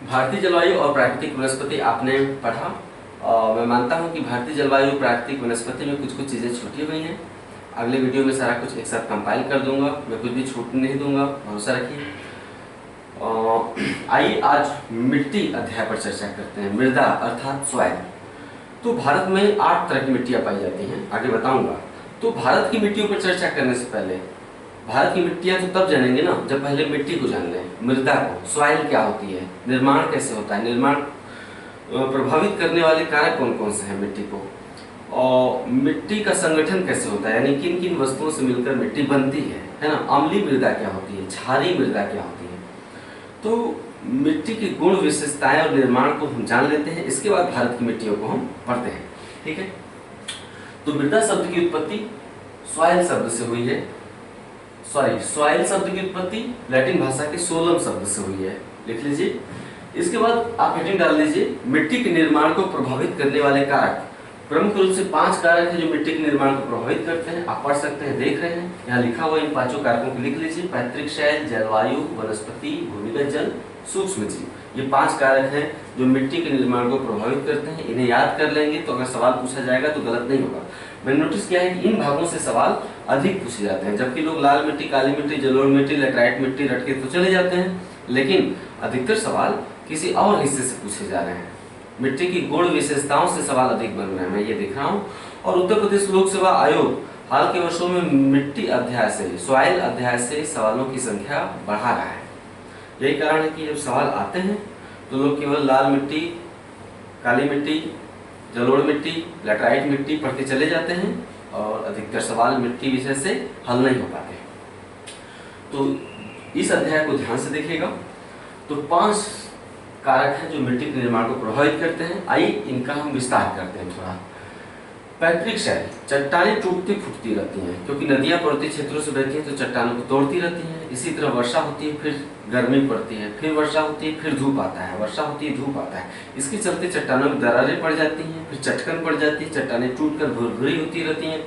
भारतीय जलवायु और प्राकृतिक वनस्पति आपने पढ़ा। मैं मानता हूं कि भारतीय जलवायु प्राकृतिक वनस्पति में कुछ कुछ चीज़ें छूटी हुई हैं। अगले वीडियो में सारा कुछ एक साथ कंपाइल कर दूंगा, मैं कुछ भी छूट नहीं दूंगा, भरोसा रखिए। आइए आज मिट्टी अध्याय पर चर्चा करते हैं। मृदा अर्थात सॉइल। तो भारत में 8 तरह की मिट्टियाँ पाई जाती हैं, आगे बताऊंगा। तो भारत की मिट्टियों पर चर्चा करने से पहले भारत की मिट्टियाँ तो तब जानेंगे ना जब पहले मिट्टी को जान लें, मृदा को। सॉइल क्या होती है, निर्माण कैसे होता है, निर्माण प्रभावित करने वाले कारक कौन कौन से हैं मिट्टी को, और मिट्टी का संगठन कैसे होता है, यानी किन किन वस्तुओं से मिलकर मिट्टी बनती है ना। अम्लीय मृदा क्या होती है, क्षारीय मृदा क्या होती है। तो मिट्टी की गुण विशेषताएं और निर्माण को हम जान लेते हैं, इसके बाद भारत की मिट्टियों को हम पढ़ते हैं। ठीक है। तो मृदा शब्द की उत्पत्ति सॉइल शब्द से हुई है। सॉइल शब्द की उत्पत्ति लैटिन भाषा के सोलम शब्द से हुई है, लिख लीजिए। इसके बाद आप हेडिंग डाल दीजिए, मिट्टी के निर्माण को प्रभावित करने वाले कारक। प्रमुख रूप से 5 कारक हैं जो मिट्टी के निर्माण को प्रभावित करते हैं। आप पढ़ सकते हैं, देख रहे हैं, यहाँ लिखा हुआ इन 5 कारकों को लिख लीजिए। पैतृक शैल, जलवायु, वनस्पति, भूमिगत जल, सूक्ष्म जीव। ये 5 कारक हैं जो मिट्टी के निर्माण को प्रभावित करते हैं। इन्हें याद कर लेंगे तो अगर सवाल पूछा जाएगा तो गलत नहीं होगा। मैंने नोटिस किया है कि इन भागों से सवाल अधिक पूछे जाते हैं, जबकि लोग लाल मिट्टी, काली मिट्टी, जलोढ़ मिट्टी, लैटराइट मिट्टी रट के तो चले जाते हैं, लेकिन अधिकतर सवाल किसी और हिस्से से पूछे जा रहे हैं। मिट्टी की गुण विशेषताओं से सवाल अधिक बन रहे हैं, मैं ये देख रहा हूँ। और उत्तर प्रदेश लोक सेवा आयोग हाल के वर्षों में मिट्टी अध्याय से, सॉइल अध्याय से सवालों की संख्या बढ़ा रहा है। यही कारण है कि जब सवाल आते हैं तो लोग केवल लाल मिट्टी, काली मिट्टी, जलोढ़ मिट्टी, लैटराइट मिट्टी पढ़ के चले जाते हैं और अधिकतर सवाल मिट्टी विषय से हल नहीं हो पाते। तो इस अध्याय को ध्यान से देखिएगा। तो 5 कारक हैं जो मिट्टी के निर्माण को प्रभावित करते हैं। आइए इनका हम विस्तार करते हैं थोड़ा। पैतृक शैल, चट्टानें टूटती फूटती रहती हैं, क्योंकि नदियां पर्वतीय क्षेत्रों से बहती हैं तो चट्टानों को तोड़ती रहती हैं। इसी तरह वर्षा होती है, फिर गर्मी पड़ती है, फिर वर्षा होती है, फिर धूप आता है, वर्षा होती है, धूप आता है। इसके चलते चट्टानों में दरारें पड़ जाती हैं, फिर चटकन पड़ जाती है, चट्टानें टूटकर भुरभुरी होती रहती हैं।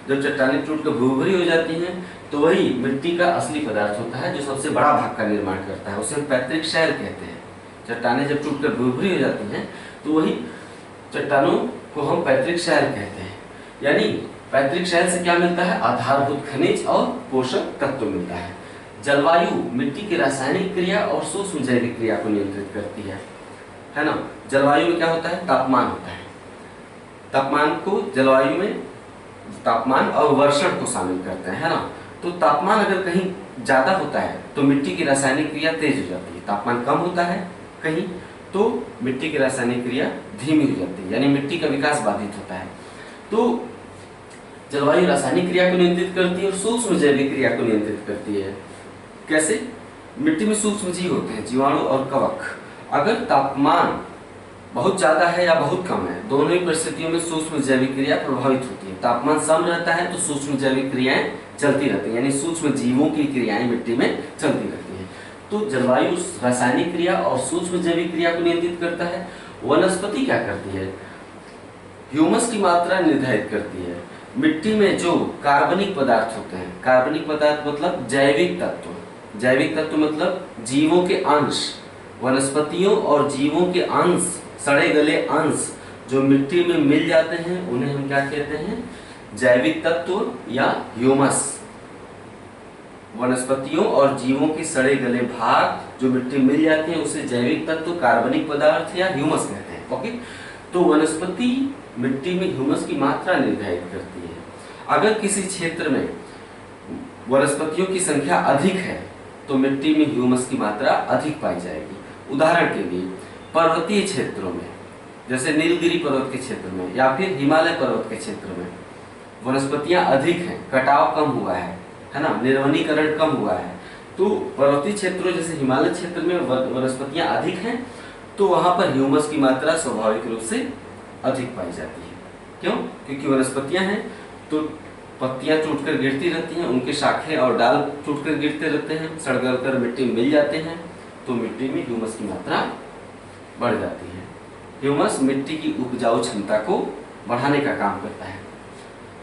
जब चट्टानें टूटकर भुरभुरी हो जाती हैं तो वही मिट्टी का असली पदार्थ होता है जो सबसे बड़ा भाग का निर्माण करता है, उसे हम पैतृक शैल कहते हैं। चट्टानें जब टूटकर भुरभुरी हो जाती हैं तो वही चट्टानों को हम पैतृक शैल कहते हैं। यानी पैतृक शैल से क्या मिलता है, आधारभूत खनिज और पोषक तत्व मिलता है। जलवायु मिट्टी की रासायनिक क्रिया और सूक्ष्म जैविक क्रिया को नियंत्रित करती है ना। जलवायु में क्या होता है, तापमान होता है। तापमान को जलवायु में तापमान और वर्षण को शामिल करते हैं, है ना। तो तापमान अगर कहीं ज्यादा होता है तो मिट्टी की रासायनिक क्रिया तेज हो जाती है। तापमान कम होता है कहीं तो मिट्टी की रासायनिक क्रिया धीमी हो जाती है, यानी मिट्टी का विकास बाधित होता है। तो जलवायु रासायनिक क्रिया को नियंत्रित करती है और सूक्ष्म जैविक क्रिया को नियंत्रित करती है। कैसे? मिट्टी में सूक्ष्म जीव होते हैं, जीवाणु और कवक। अगर तापमान बहुत ज्यादा है या बहुत कम है, दोनों ही परिस्थितियों में सूक्ष्म जैविक क्रिया प्रभावित होती है। तापमान सम रहता है तो सूक्ष्म जैविक क्रियाएं चलती रहती हैं, यानी सूक्ष्म जीवों की क्रियाएं मिट्टी में चलती रहती हैं। तो जलवायु रासायनिक क्रिया और सूक्ष्म जैविक क्रिया को नियंत्रित करता है। वनस्पति क्या करती है, ह्यूमस की मात्रा निर्धारित करती है। मिट्टी में जो कार्बनिक पदार्थ होते हैं, कार्बनिक पदार्थ मतलब जैविक तत्व, जैविक तत्व मतलब जीवों के अंश, वनस्पतियों और जीवों के अंश, सड़े गले अंश जो मिट्टी में मिल जाते हैं उन्हें हम क्या कहते हैं, जैविक तत्व या ह्यूमस। वनस्पतियों और जीवों के सड़े गले भाग जो मिट्टी मिल जाते हैं उसे जैविक तत्व, कार्बनिक पदार्थ या ह्यूमस कहते हैं। ओके। तो वनस्पति मिट्टी में ह्यूमस की मात्रा निर्धारित करती है। अगर किसी क्षेत्र में वनस्पतियों की संख्या अधिक है तो मिट्टी में ह्यूमस की मात्रा अधिक पाई जाएगी। उदाहरण के लिए पर्वतीय क्षेत्रों में, जैसे नीलगिरी पर्वत के क्षेत्र में या फिर हिमालय पर्वत के क्षेत्र में वनस्पतियां अधिक हैं, कटाव कम हुआ है ना, निर्वनीकरण कम हुआ है। तो पर्वतीय क्षेत्रों जैसे हिमालय क्षेत्र में वनस्पतियां अधिक हैं तो वहां पर ह्यूमस की मात्रा स्वाभाविक रूप से अधिक पाई जाती है। क्यों? क्योंकि वनस्पतियां हैं तो पत्तियां टूटकर गिरती रहती हैं, उनके शाखें और डाल टूटकर गिरते रहते हैं, सड़गल कर मिट्टी में मिल जाते हैं, तो मिट्टी में ह्यूमस की मात्रा बढ़ जाती है। ह्यूमस मिट्टी की उपजाऊ क्षमता को बढ़ाने का काम करता है।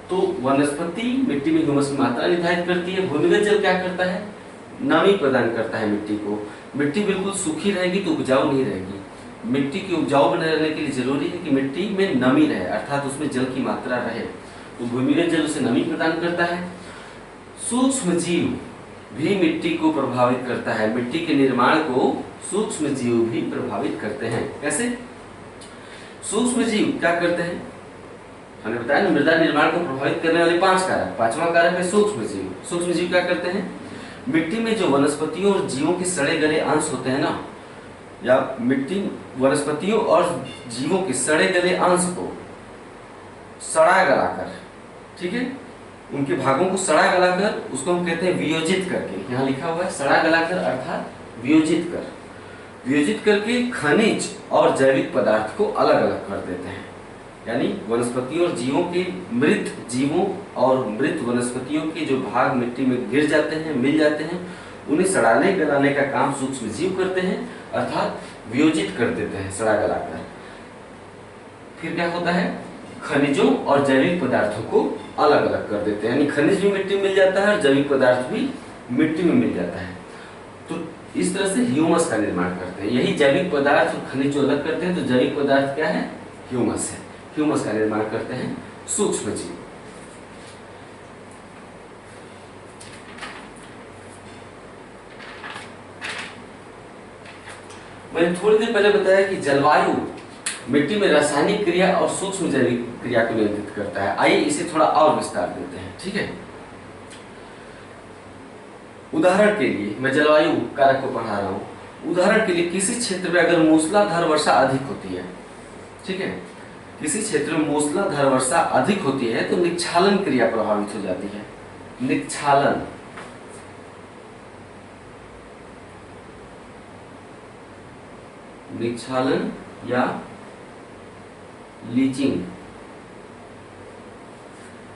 तो वनस्पति मिट्टी में ह्यूमस की मात्रा निर्धारित करती है। भूमिगत जल क्या करता है, नमी प्रदान करता है मिट्टी को। मिट्टी बिल्कुल सूखी रहेगी तो उपजाऊ नहीं रहेगी। मिट्टी की उपजाऊ बने रहने के लिए जरूरी है कि मिट्टी में नमी रहे, अर्थात उसमें जल की मात्रा रहे। तो भूमिगत जल उसे नमी प्रदान करता है। सूक्ष्म जीव भी मिट्टी को प्रभावित करता है। मिट्टी के निर्माण को सूक्ष्म जीव भी प्रभावित करते हैं। कैसे? सूक्ष्म जीव क्या करते हैं? हमने बताया ना, मृदा निर्माण को प्रभावित करने वाले 5 कारक। 5वां कारक है सूक्ष्म जीव। सूक्ष्म जीव क्या करते हैं? मिट्टी में जो वनस्पतियों और जीवों के सड़े गले अंश होते हैं ना, या मिट्टी वनस्पतियों और जीवों के सड़े गले अंश को सड़ा गलाकर, ठीक है, उनके भागों को सड़ा गलाकर, उसको हम कहते हैं वियोजित करके। यहाँ लिखा हुआ है सड़ा गलाकर अर्थात वियोजित कर, वियोजित करके खनिज और जैविक पदार्थ को अलग अलग कर देते हैं। यानी वनस्पतियों और जीवों के, मृत जीवों और मृत वनस्पतियों के जो भाग मिट्टी में गिर जाते हैं, मिल जाते हैं, उन्हें सड़ाने गलाने का काम सूक्ष्म जीव करते हैं, अर्थात वियोजित कर देते हैं सड़ा गलाकर। फिर क्या होता है? खनिजों और जैविक पदार्थों को अलग अलग कर देते हैं। यानी खनिज भी मिट्टी में मिल जाता है और जैविक पदार्थ भी मिट्टी में मिल जाता है। तो इस तरह से ह्यूमस का निर्माण करते हैं। यही जैविक पदार्थ और खनिज जो अलग करते हैं, तो जैविक पदार्थ क्या है? ह्यूमस है। ह्यूमस का निर्माण करते हैं सूक्ष्म जीव। मैंने थोड़ी देर पहले बताया कि जलवायु मिट्टी में रासायनिक क्रिया और सूक्ष्म जैविक क्रिया को नियंत्रित करता है। आइए इसे थोड़ा और विस्तार देते हैं, ठीक है। उदाहरण के लिए मैं जलवायु कारक को पढ़ा रहा हूं। उदाहरण के लिए किसी क्षेत्र में अगर मूसलाधार वर्षा अधिक होती है, ठीक है, किसी क्षेत्र में मूसलाधार वर्षा अधिक होती है तो निक्षालन क्रिया प्रभावित हो जाती है। निक्षालन, निक्षालन या लीचिंग,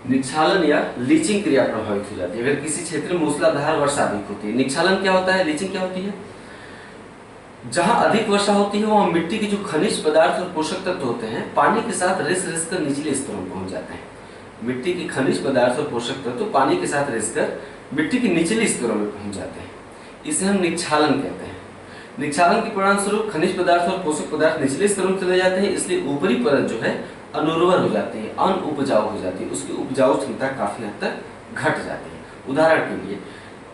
निक्षालन या लीचिंग क्रिया प्रभावित हो जाती है अगर किसी क्षेत्र में मूसलाधार वर्षा अधिक होती है। निक्षालन क्या होता है? लीचिंग क्या होती है? जहां अधिक वर्षा होती है वहां मिट्टी के जो खनिज पदार्थ और पोषक तत्व होते हैं पानी के साथ रिस रिस कर निचले स्तरों में पहुंच जाते हैं। मिट्टी के खनिज पदार्थ और पोषक तत्व पानी के साथ रिस कर मिट्टी के निचले स्तरों में पहुंच जाते हैं। इसे हम निक्षालन कहते हैं। निक्षालन के परिणाम स्वरूप खनिज पदार्थ और पोषक पदार्थ निचले स्तरों में चले जाते हैं, इसलिए ऊपरी परत जो है अनुर्वर हो जाती है, अनउपजाऊ हो जाती है, उसकी उपजाऊ क्षमता काफी हद तक घट जाती है। उदाहरण के लिए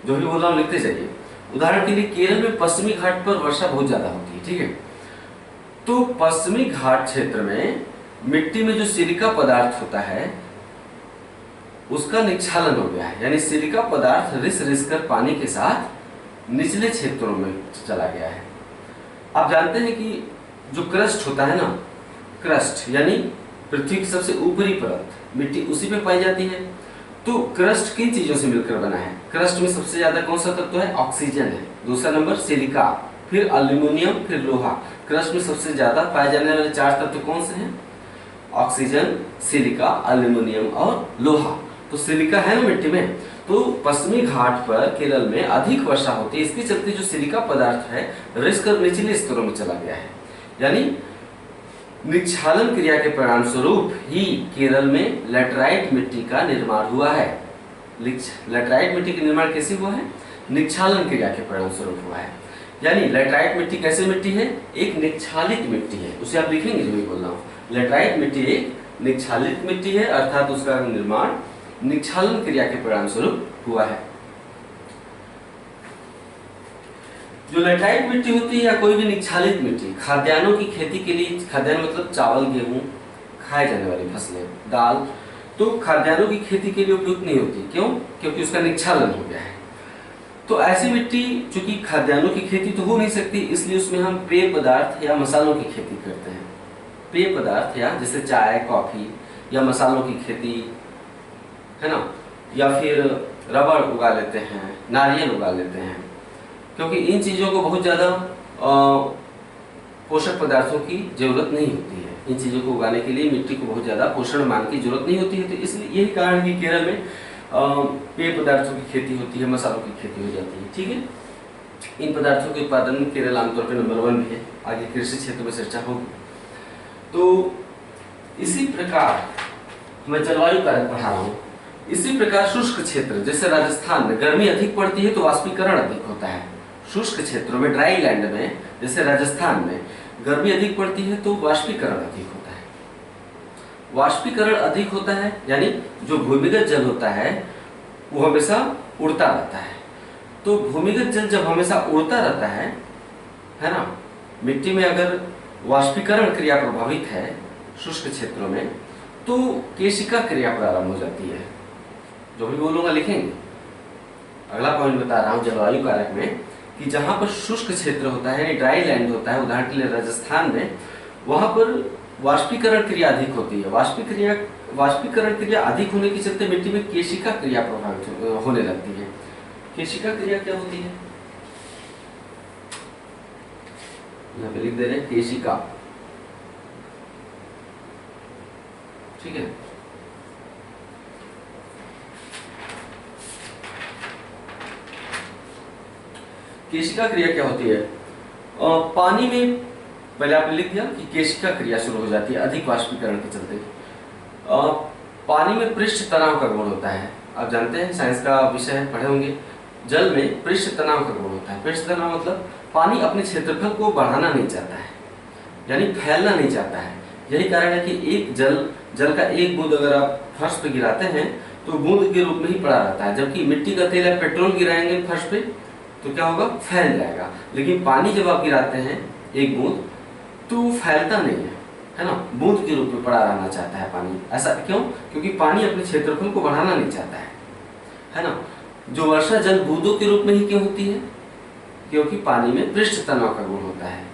जो भी बोल रहा हूं लिखते जाइए। उदाहरण के लिए केरल में पश्चिमी घाट पर वर्षा बहुत ज्यादा होती है, ठीक है। तो पश्चिमी घाट क्षेत्र में मिट्टी में जो सिलिका पदार्थ होता है उसका निक्षालन हो गया है, यानी सिलिका पदार्थ रिस रिस कर पानी के साथ निचले क्षेत्रों में चला गया है। आप जानते हैं कि जो क्रस्ट होता है ना, क्रस्ट यानी पृथ्वी की सबसे ऊपरी परत, मिट्टी उसी पे पाई जाती है। तो क्रस्ट किन चीजों से मिलकर बना है? क्रस्ट में सबसे ज्यादा कौन सा तत्व है? ऑक्सीजन है। दूसरा नंबर सिलिका, फिर एल्यूमिनियम, फिर लोहा। क्रस्ट में सबसे ज्यादा पाए जाने वाले 4 तत्व कौन से हैं? ऑक्सीजन, सिलिका, एल्यूमिनियम और लोहा। तो सिलिका है ना मिट्टी में, तो पश्चिमी घाट पर केरल में अधिक वर्षा होती है, इसके चलते जो सिलिका पदार्थ है रिस कर निचले स्तरों में चला गया है। यानी निक्षालन क्रिया के परिणाम स्वरूप ही केरल में लैटराइट मिट्टी का निर्माण हुआ है। लैटराइट मिट्टी का निर्माण कैसे हुआ है? निक्षालन क्रिया के परिणाम स्वरूप हुआ है। यानी लैटराइट मिट्टी कैसे मिट्टी है? एक निक्षालित मिट्टी है। उसे आप लिखेंगे जो भी बोल रहा हूं। लैटराइट मिट्टी एक निक्षालित मिट्टी है, अर्थात उसका निर्माण निक्षालन क्रिया के परिणाम स्वरूप हुआ है। जो लैटराइट मिट्टी होती है या कोई भी निक्षालित मिट्टी खाद्यान्नों की खेती के लिए, खाद्यान्न मतलब चावल, गेहूं, खाए जाने वाली फसलें, दाल, तो खाद्यान्नों की खेती के लिए उपयुक्त नहीं होती। क्यों? क्योंकि उसका निक्षालन हो गया है। तो ऐसी मिट्टी चूंकि खाद्यान्नों की खेती तो हो नहीं सकती, इसलिए उसमें हम पेय पदार्थ या मसालों की खेती करते हैं। पेय पदार्थ या जैसे चाय, कॉफी या मसालों की खेती है ना, या फिर रबड़ उगा लेते हैं, नारियल उगा लेते हैं, क्योंकि इन चीजों को बहुत ज्यादा पोषक पदार्थों की जरूरत नहीं होती है। इन चीजों को उगाने के लिए मिट्टी को बहुत ज्यादा पोषण मान की जरूरत नहीं होती है। तो इसलिए यही कारण है कि केरल में पेय पदार्थों की खेती होती है, मसालों की खेती हो जाती है, ठीक है। इन पदार्थों के उत्पादन में केरल आमतौर पर नंबर 1 भी है। आगे कृषि क्षेत्र में चर्चा होगी। तो इसी प्रकार मैं जलवायु कारक पढ़ा रहा हूँ। इसी प्रकार शुष्क क्षेत्र जैसे राजस्थान में गर्मी अधिक पड़ती है तो वाष्पीकरण अधिक होता है। शुष्क क्षेत्रों में, ड्राई लैंड में, जैसे राजस्थान में गर्मी अधिक पड़ती है तो वाष्पीकरण अधिक होता है। वाष्पीकरण अधिक होता है यानी जो भूमिगत जल होता है वो हमेशा उड़ता रहता है। तो भूमिगत जल जब हमेशा उड़ता रहता है ना, मिट्टी में अगर वाष्पीकरण क्रिया प्रभावित है शुष्क क्षेत्रों में तो केशिका क्रिया प्रारंभ हो जाती है। जो भी बोलूंगा लिखेंगे। अगला पॉइंट बता रहा हूं जलवायु कारक में कि जहां पर शुष्क क्षेत्र होता है, ड्राई लैंड होता है, उदाहरण के लिए राजस्थान में, वहां पर वाष्पीकरण क्रिया अधिक होती है। वाष्पीकरण क्रिया अधिक होने के चलते मिट्टी में केशिका क्रिया प्रभावित होने लगती है। केशिका क्रिया क्या होती है? यहाँ पे लिख दे रहे हैं केशिका। ठीक है, केशिका क्रिया क्या होती है? पानी में पहले आपने लिख दिया कि केशिका क्रिया शुरू हो जाती है अधिक वाष्पीकरण के चलते। पानी में पृष्ठ तनाव का गुण होता है। आप जानते हैं, साइंस का विषय पढ़े होंगे, जल में पृष्ठ तनाव का गुण होता है। पृष्ठ तनाव मतलब पानी अपने क्षेत्रफल को बढ़ाना नहीं चाहता है, यानी फैलना नहीं चाहता है। यही कारण है कि एक जल का एक बूंद अगर आप फर्श पे गिराते हैं तो बूंद के रूप में ही पड़ा रहता है, जबकि मिट्टी का तेल या पेट्रोल गिराएंगे फर्श पे तो क्या होगा? फैल जाएगा। लेकिन पानी जब आप गिराते हैं एक बूंद तो फैलता नहीं है ना, बूंद के रूप में पड़ा रहना चाहता है पानी। ऐसा क्यों? क्योंकि पानी अपने क्षेत्रफल को बढ़ाना नहीं चाहता है ना। जो वर्षा जल बूंदों के रूप में ही क्यों होती है? क्योंकि पानी में पृष्ठ तनाव का गुण होता है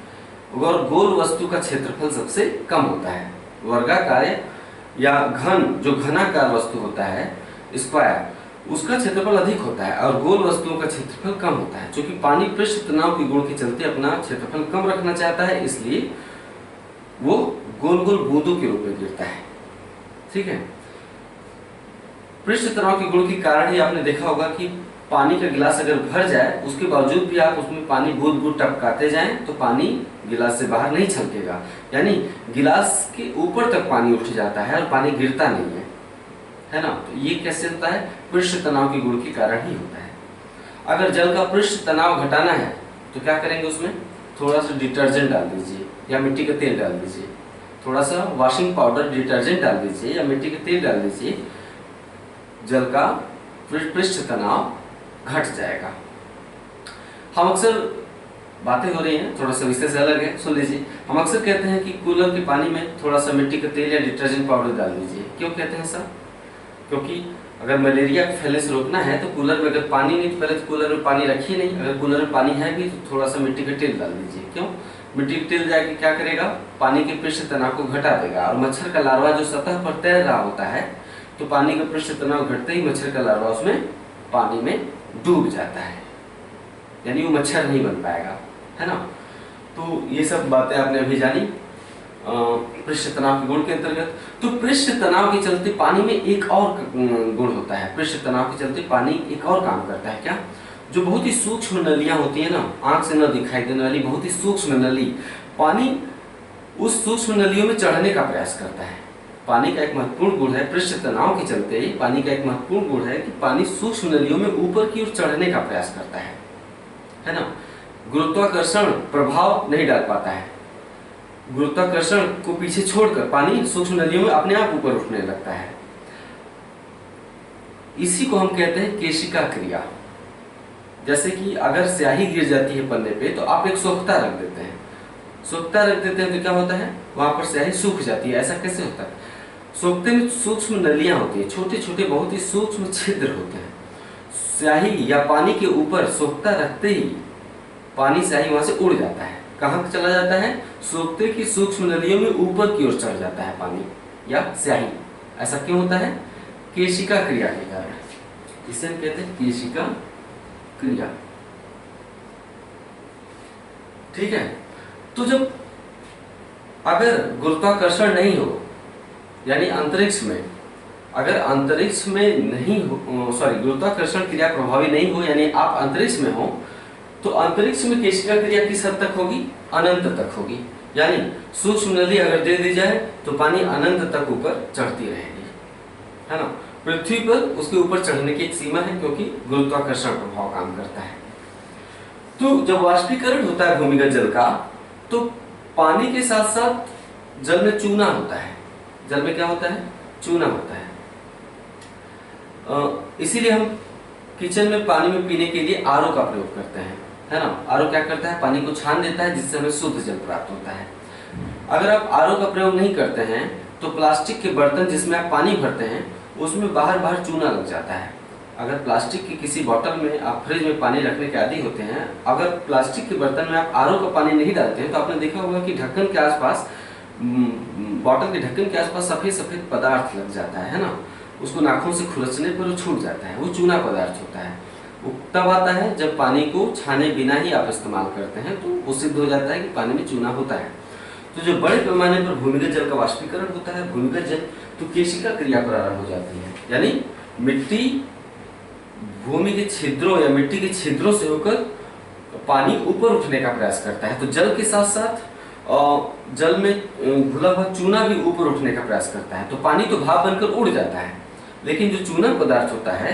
और गोल वस्तु का क्षेत्रफल सबसे कम होता है। वर्गाकार या जो घनाकार वस्तु होता है, स्क्वायर, उसका क्षेत्रफल अधिक होता है और गोल वस्तुओं का क्षेत्रफल कम होता है। क्योंकि पानी पृष्ठ तनाव के गुण के चलते अपना क्षेत्रफल कम रखना चाहता है, इसलिए वो गोल गोल बूंदों के रूप में गिरता है। ठीक है, पृष्ठ तनाव के गुण के कारण ही आपने देखा होगा कि पानी का गिलास अगर भर जाए उसके बावजूद भी आप उसमें पानी बूंद बूंद टपकाते जाएं तो पानी गिलास से बाहर नहीं छलकेगा, यानी गिलास के ऊपर तक पानी उठ जाता है और पानी गिरता नहीं है ना। तो ये कैसे होता है? पृष्ठ तनाव के गुण के कारण ही होता है। अगर जल का पृष्ठ तनाव घटाना है तो क्या करेंगे? उसमें थोड़ा सा डिटर्जेंट डाल दीजिए या मिट्टी का तेल डाल दीजिए, थोड़ा सा वॉशिंग पाउडर, डिटर्जेंट डाल दीजिए या मिट्टी का तेल डाल दीजिए, जल का पृष्ठ तनाव घट जाएगा। हम अक्सर बातें हो रही हैं, थोड़ा सा विषय से अलग है, सुन लीजिए। हम अक्सर कहते हैं कि कूलर के पानी में थोड़ा सा मिट्टी का तेल या डिटर्जेंट पाउडर डाल दीजिए। क्यों कहते हैं सर? क्योंकि अगर मलेरिया को फैलने से रोकना है तो कूलर में अगर पानी नहीं, पहले तो कूलर में पानी रखिए नहीं, अगर कूलर में पानी है भी तो थोड़ा सा मिट्टी का तेल डाल दीजिए। क्यों? मिट्टी का तेल जाके क्या करेगा? पानी के पृष्ठ तनाव को घटा देगा और मच्छर का लार्वा जो सतह पर तैर रहा होता है तो पानी का पृष्ठ तनाव घटते ही मच्छर का लार्वा उसमें पानी में डूब जाता है, यानी वो मच्छर नहीं बन पाएगा, है ना। तो ये सब बातें आपने अभी जानी पृष्ठ तनाव के गुण के अंतर्गत। तो पृष्ठ तनाव के चलते पानी में एक और गुण होता है। पृष्ठ तनाव के चलते पानी एक और काम करता है। क्या? जो बहुत ही सूक्ष्म नलियां होती है ना, आंख से न दिखाई देने वाली बहुत ही सूक्ष्म नली, पानी उस सूक्ष्म नलियों में चढ़ने का प्रयास करता है। पानी का एक महत्वपूर्ण गुण है, पृष्ठ तनाव के चलते पानी का एक महत्वपूर्ण गुण है कि पानी सूक्ष्म नलियों में ऊपर की ओर चढ़ने का प्रयास करता है ना। गुरुत्वाकर्षण प्रभाव नहीं डाल पाता है, गुरुत्वाकर्षण को पीछे छोड़कर पानी सूक्ष्म नलियों में अपने आप ऊपर उठने लगता है। इसी को हम कहते हैं केशिका क्रिया। जैसे कि अगर स्याही गिर जाती है पन्ने पे तो आप एक सोखता रख देते हैं, सोखता रख देते हैं तो क्या होता है? वहां पर स्याही सूख जाती है। ऐसा कैसे होता है? सोखते में सूक्ष्म नलियां होती है, छोटे छोटे बहुत ही सूक्ष्म छिद्र होते हैं। स्याही या पानी के ऊपर सोखता रखते ही पानी स्याही वहां से उड़ जाता है। कहाँ चला जाता है? सोखते की सूक्ष्म नलियों में ऊपर की ओर चढ़ जाता है पानी या स्याही। ऐसा क्यों होता है? केशिका क्रिया के कारण। इसे हम कहते हैं केशिका क्रिया। ठीक है, तो जब अगर गुरुत्वाकर्षण नहीं हो, यानी अंतरिक्ष में, अगर अंतरिक्ष में नहीं हो, गुरुत्वाकर्षण क्रिया प्रभावी नहीं हो, यानी आप अंतरिक्ष में हो, तो अंतरिक्ष में केशिका क्रिया किस हद तक होगी? अनंत तक होगी। यानी सूक्ष्म नली अगर दे दी जाए तो पानी अनंत तक ऊपर चढ़ती रहेगी, है ना। पृथ्वी पर उसके ऊपर चढ़ने की एक सीमा है, क्योंकि गुरुत्वाकर्षण प्रभाव काम करता है। तो जब वाष्पीकरण होता है भूमिगत जल का, तो पानी के साथ साथ जल में चूना होता है। जल में क्या होता है? चूना होता है। इसीलिए हम किचन में पानी में पीने के लिए आरओ का प्रयोग करते हैं, है ना। आरओ क्या करता है? पानी को छान देता है, जिससे हमें शुद्ध जल प्राप्त होता है। अगर आप आरओ का प्रयोग नहीं करते हैं तो प्लास्टिक के बर्तन जिसमें आप पानी भरते हैं उसमें बाहर बाहर चूना लग जाता है। अगर प्लास्टिक की किसी बोतल में आप फ्रिज में पानी रखने के आदी होते हैं, अगर प्लास्टिक के बर्तन में आप आरओ का पानी नहीं डालते हैं तो आपने देखा होगा कि ढक्कन के आसपास, बोतल के ढक्कन के आसपास सफेद सफेद पदार्थ लग जाता है ना। उसको नाखून से खुरचने पर वो छूट जाता है, वो चूना पदार्थ होता है। वो तब आता है जब पानी को छाने बिना ही आप इस्तेमाल करते हैं, तो वो सिद्ध हो जाता है कि पानी में चूना होता है। तो जो बड़े पैमाने पर भूमिगत जल का वाष्पीकरण होता है, भूमिगत जल, तो केशिका क्रिया प्रारंभ हो जाती है। यानी मिट्टी भूमि के छिद्रों या मिट्टी के छिद्रों से होकर पानी ऊपर उठने का प्रयास करता है। तो जल के साथ साथ जल में घुला हुआ चूना भी ऊपर उठने का प्रयास करता है। तो पानी तो भाप बनकर उड़ जाता है, लेकिन जो चूना पदार्थ होता है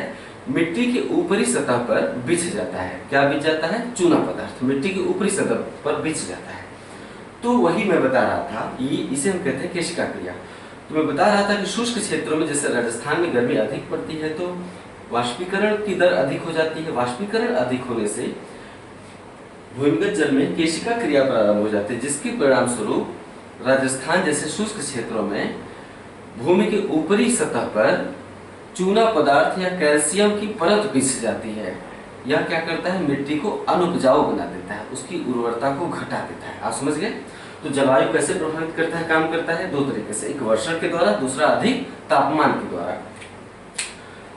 मिट्टी के ऊपरी सतह पर बिछ जाता है। क्या बिछ जाता है? चूना पदार्थ मिट्टी के ऊपरी सतह पर बिछ जाता है। तो वही मैं बता रहा था, इसे हम कहते हैं केशिका क्रिया। तो मैं बता रहा था कि शुष्क क्षेत्रों में, जैसे राजस्थान में गर्मी अधिक पड़ती है, तो वाष्पीकरण की दर अधिक हो जाती है। वाष्पीकरण अधिक होने से भूमिगत जल में केशिका क्रिया प्रारंभ हो जाती है, जिसके परिणाम स्वरूप राजस्थान जैसे शुष्क क्षेत्रों में भूमि के ऊपरी सतह पर चूना पदार्थ या कैल्शियम की परत बिछ जाती है। यह क्या करता है? मिट्टी को अनउपजाऊ बना देता है, उसकी उर्वरता को घटा देता है। आप समझ गए? तो जलवायु कैसे प्रभावित करता है, काम करता है? दो तरीके से, एक वर्षा के द्वारा, दूसरा अधिक तापमान के द्वारा।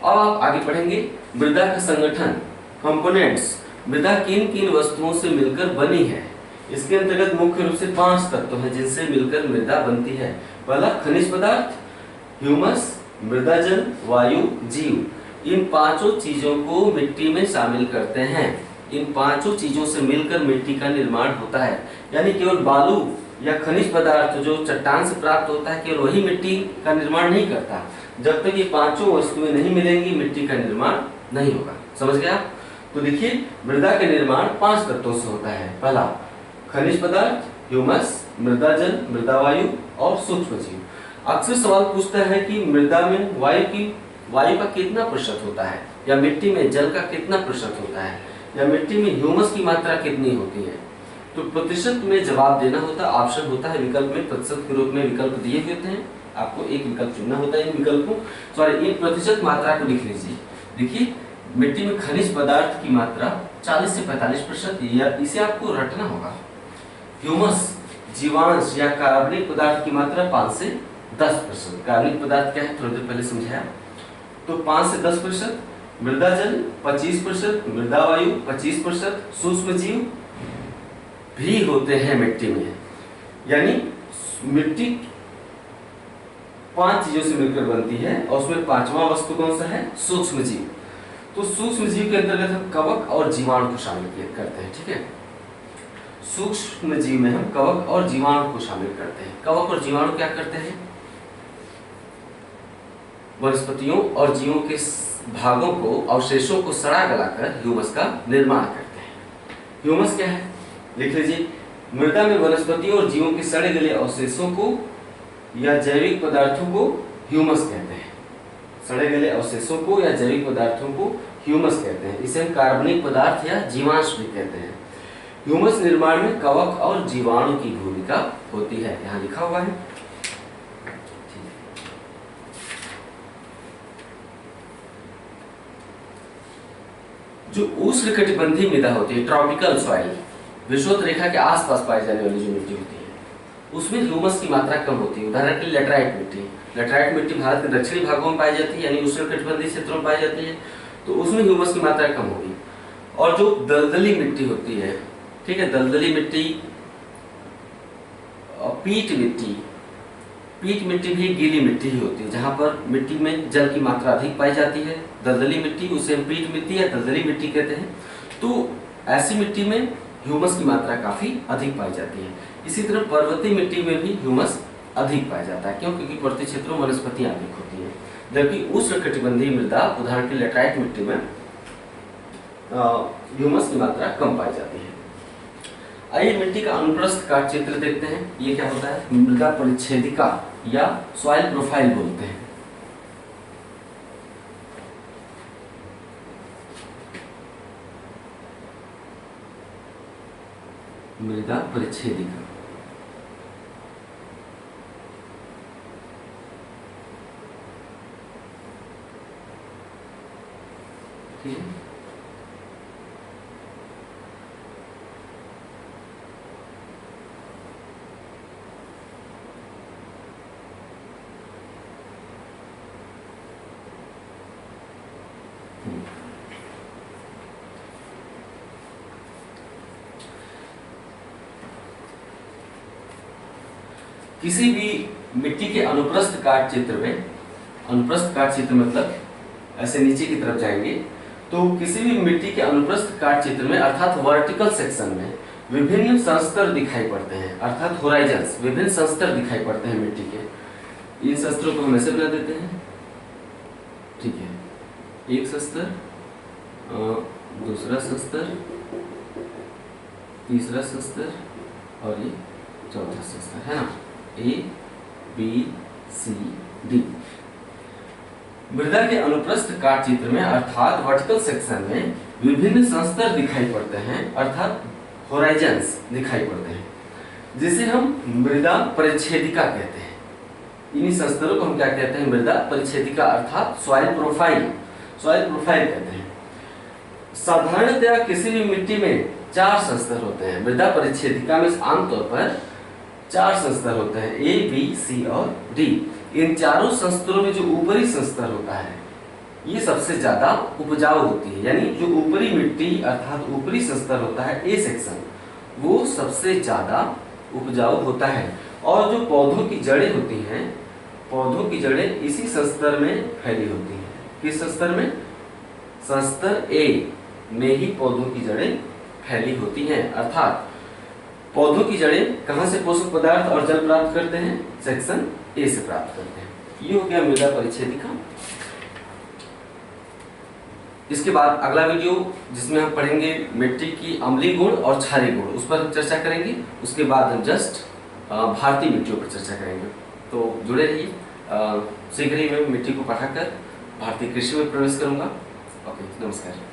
अब आप आगे पढ़ेंगे मृदा का संगठन, कंपोनेंट्स। मृदा किन किन वस्तुओं से मिलकर बनी है? इसके अंतर्गत मुख्य रूप से 5 तत्व हैं जिनसे मिलकर मृदा बनती है। पहला खनिज पदार्थ, ह्यूमस, मृदा जल, वायु, जीव। इन पांचों चीजों को मिट्टी में शामिल करते हैं। इन पांचों चीजों से मिलकर मिट्टी का निर्माण होता है। यानी केवल बालू या खनिज पदार्थ जो चट्टान से प्राप्त होता है, केवल वही मिट्टी का निर्माण नहीं करता। जब तक ये पांचों वस्तुएं नहीं मिलेंगी, मिट्टी का निर्माण नहीं होगा। समझ गए आप? तो देखिए, मृदा का निर्माण 5 तत्वों से होता है। पहला खनिज पदार्थ, ह्यूमस, मृदा जल, मृदा वायु और सूक्ष्म जीव। अक्सर सवाल पूछता है कि मृदा में वायु का कितना प्रतिशत होता है, या मिट्टी में जल का कितना प्रतिशत होता है, या मिट्टी में ह्यूमस की मात्रा कितनी होती है। तो प्रतिशत में जवाब देना होता है, ऑप्शन होता है, विकल्प में प्रतिशत के रूप में विकल्प दिए होते हैं। आपको एक विकल्प चुनना होता है। इन विकल्पों इन प्रतिशत मात्रा को लिख लीजिए। देखिए, मिट्टी में खनिज पदार्थ की मात्रा 40 से 45%, या इसे आपको रटना होगा। ह्यूमस जीवांश या कार्बनिक पदार्थ की मात्रा 5 से 10%। कार्बनिक पदार्थ क्या है, थोड़ी देर पहले समझाया। तो 5 से 10%। मृदा जल 25%, मृदा वायु 25%, सूक्ष्म जीव भी होते हैं मिट्टी में। यानी मिट्टी 5 चीजों से मिलकर बनती है, और उसमें 5वां वस्तु कौन सा है? सूक्ष्म जीव। तो सूक्ष्म जीव के अंतर्गत हम कवक और जीवाणु को शामिल करते हैं। ठीक है, सूक्ष्म जीव में हम कवक और जीवाणु को शामिल करते हैं। कवक और जीवाणु क्या करते हैं? वनस्पतियों और जीवों के भागों को, अवशेषों को सड़ा गलाकर ह्यूमस का निर्माण करते हैं। ह्यूमस क्या है, लिख लीजिए। मृदा में वनस्पतियों और जीवों के सड़े गले अवशेषों को या जैविक पदार्थों को ह्यूमस कहते हैं। सड़े गले अवशेषों को या जैविक पदार्थों को ह्यूमस कहते हैं। इसे हम कार्बनिक पदार्थ या जीवांश भी कहते हैं। ह्यूमस निर्माण में कवक और जीवाणु की भूमिका होती है, यहाँ लिखा हुआ है। जो उष्णकटिबंधीय मृदा होती है, ट्रॉपिकल सॉइल, विषुवत रेखा के आसपास पाई जाने वाली जो मिट्टी होती है, उसमें ह्यूमस की मात्रा कम होती है। उदाहरण के लिए लेटराइट मिट्टी। लेटराइट मिट्टी भारत के दक्षिणी भागों में पाई जाती है, यानी उष्णकटिबंधीय क्षेत्रों में पाई जाती है, तो उसमें ह्यूमस की मात्रा कम होगी। और जो दलदली मिट्टी होती है, ठीक है, दलदली मिट्टी, पीट मिट्टी भी गीली मिट्टी ही होती है, जहां पर मिट्टी में जल की मात्रा अधिक पाई जाती है। दलदली मिट्टी, उसे हम पीट मिट्टी या दलदली मिट्टी कहते हैं। तो ऐसी मिट्टी में ह्यूमस की मात्रा काफी अधिक पाई जाती है। इसी तरह पर्वतीय मिट्टी में भी ह्यूमस अधिक पाया जाता है। क्यों? क्योंकि पर्वतीय क्षेत्रों में वनस्पतियां अधिक होती हैं। जबकि उष्णकटिबंधीय मृदा उदाहरण के लेटराइट मिट्टी में ह्यूमस की मात्रा कम पाई जाती है। आइए मिट्टी का अनुप्रस्थ काट चित्र देखते हैं। ये क्या होता है? मृदा परिच्छेदिका या सॉइल प्रोफाइल बोलते हैं। मृदा परिच्छेदिका ठीक है। किसी भी मिट्टी के अनुप्रस्थ काट चित्र में, अनुप्रस्थ काट चित्र मतलब ऐसे नीचे की तरफ जाएंगे, तो किसी भी मिट्टी के अनुप्रस्थ काट चित्र में अर्थात वर्टिकल सेक्शन में विभिन्न संस्तर दिखाई पड़ते हैं, अर्थात होराइजन्स, विभिन्न संस्तर दिखाई पड़ते हैं मिट्टी के। इन संस्तरों को हम ऐसे बना देते हैं, ठीक है। एक संस्तर, दूसरा संस्तर, तीसरा संस्तर और ये चौथा संस्तर है ना, A, B, C, D। मृदा के अनुप्रस्थ काट चित्र में अर्थात वर्टिकल सेक्शन में विभिन्न संस्तर दिखाई पड़ते हैं, अर्थात होराइजन्स दिखाई पड़ते हैं, जिसे हम मृदा परिच्छेदिका कहते हैं। इन्हीं संस्तरों को हम क्या कहते हैं? मृदा परिच्छेदिका अर्थात सॉइल प्रोफाइल, सॉइल प्रोफाइल कहते हैं। साधारणतया किसी भी मिट्टी में 4 संस्तर होते हैं। मृदा परिच्छेदिका में आमतौर पर 4 संस्तर होते हैं, A, B, C और D। इन चारों संस्तरों में जो ऊपरी संस्तर होता है ये सबसे ज्यादा उपजाऊ होती है, यानी जो ऊपरी मिट्टी अर्थात ऊपरी संस्तर होता है A सेक्शन, वो सबसे ज्यादा उपजाऊ होता है। और जो पौधों की जड़ें होती हैं, पौधों की जड़ें इसी संस्तर में फैली होती हैं। किस संस्तर में? संस्तर A में ही पौधों की जड़ें फैली होती हैं, अर्थात पौधों की जड़ें कहां से पोषक पदार्थ और जल प्राप्त करते हैं? सेक्शन ए से प्राप्त करते हैं। ये हो गया मृदा परिच्छेदिका। इसके बाद अगला वीडियो जिसमें हम पढ़ेंगे मिट्टी की अम्लीय गुण और क्षारीय गुण, उस पर हम चर्चा करेंगे। उसके बाद हम जस्ट भारतीय मिट्टियों पर चर्चा करेंगे। तो जुड़े रहिए। शीघ्र ही मैं मिट्टी को पढ़ाकर भारतीय कृषि में प्रवेश करूंगा। ओके, नमस्कार।